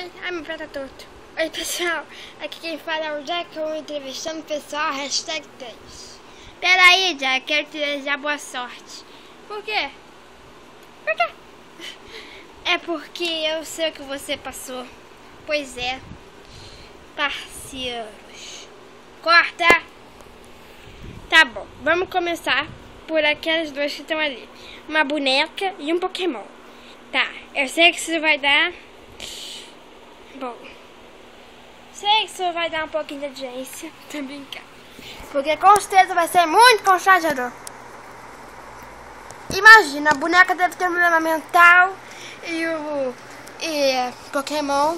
Ai, meu pé tá torto. Oi, pessoal. Aqui quem fala é o Jack, eu entrevistando o pessoal, hashtag 3. Pera aí, Jack, quero te desejar boa sorte. Por quê? Por quê? É porque eu sei o que você passou. Pois é. Parceiros. Corta! Tá bom, vamos começar por aquelas duas que estão ali. Uma boneca e um Pokémon. Tá, eu sei que isso vai dar... Bom, sei que isso vai dar um pouquinho de audiência. Tô brincando. Porque com certeza vai ser muito constrangedor. Imagina, a boneca deve ter um problema mental e o Pokémon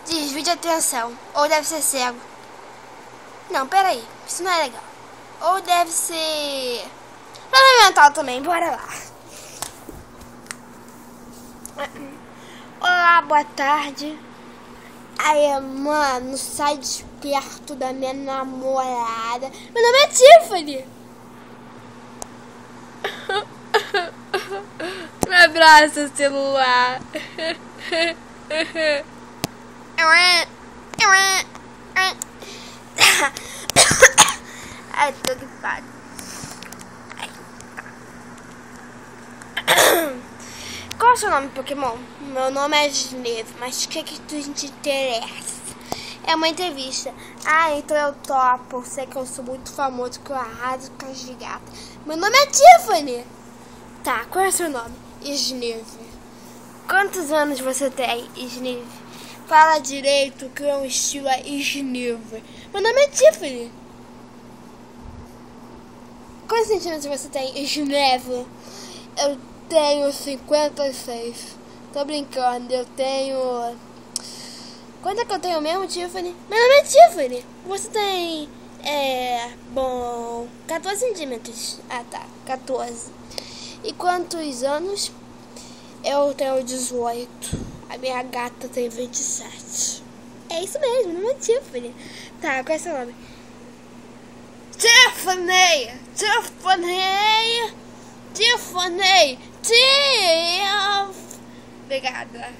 desvia de atenção. Ou deve ser cego. Não, peraí, isso não é legal. Ou deve ser problema mental também, bora lá. Olá, boa tarde. Ai, mano, sai de perto da minha namorada. Meu nome é Tiffany. Me abraça, celular. Ai, tô gripado. Qual é o seu nome, Pokémon? Meu nome é Sneve, mas o que te interessa? É uma entrevista. Ah, então eu topo. Sei que eu sou muito famoso, que eu arraso com as gatas. Meu nome é Tiffany. Tá, qual é o seu nome? Sneve. Quantos anos você tem, Sneve? Fala direito que o estilo é Sneve. Meu nome é Tiffany. Quantos centímetros você tem, Sneve? Eu tenho 56. Tô brincando, eu tenho... Quanto é que eu tenho mesmo, Tiffany? Meu nome é Tiffany. Você tem... Bom... 14 centímetros. Ah, tá. 14. E quantos anos? Eu tenho 18. A minha gata tem 27. É isso mesmo, meu nome é Tiffany. Tá, qual é o seu nome? Tiffany! Tiffany! Tiffany! Obrigada.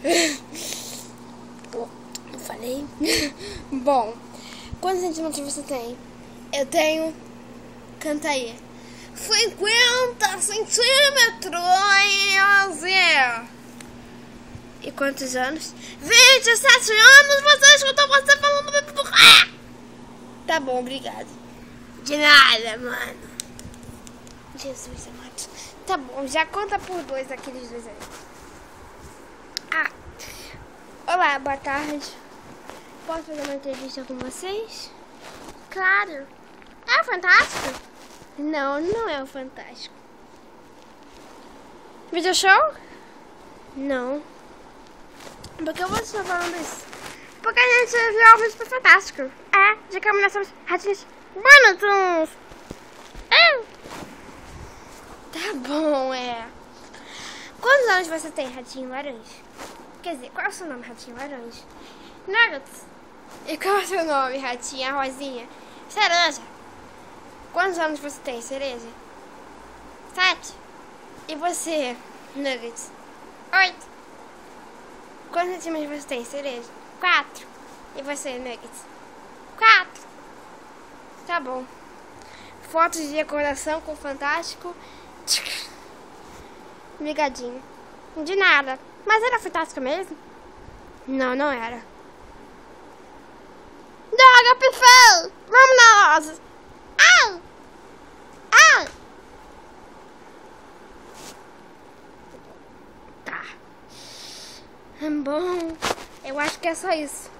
Eu falei? Bom, quantos centímetros você tem? Eu tenho... Canta aí. 50 centímetros! E quantos anos? 27 anos! Você escutou você falando... Tá bom, obrigada. De nada, mano. Jesus amado. Tá bom, já conta por dois aqueles dois aí. Ah, olá, boa tarde. Posso fazer uma entrevista com vocês? Claro. É o Fantástico? Não, não é o Fantástico. Video show? Não. Por que você está falando isso? Porque a gente viu o vídeo pro Fantástico. É, de que nós somos ratinhos bonitos. Tá bom, Quantos anos você tem, Ratinho Laranja? Quer dizer, qual é o seu nome, Ratinho Laranja? Nuggets. E qual é o seu nome, Ratinha Rosinha? Cereja. Quantos anos você tem, Cereja? 7. E você, Nuggets? 8. Quantos centímetros você tem, Cereja? 4. E você, Nuggets? 4. Tá bom. Fotos de decoração com o Fantástico. Ligadinho. De nada. Mas era Fantástico mesmo? Não, não era. Droga, pifão! Vamos na loja! Au! Au! Tá. Bom, eu acho que é só isso.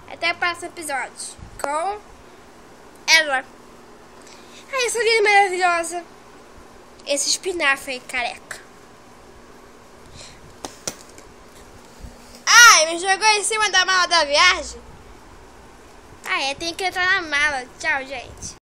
Até o próximo episódio com ela. Ai, essa linda maravilhosa. Esse espinafre aí, careca. Ai, me jogou em cima da mala da viagem. Ah, tem que entrar na mala. Tchau, gente.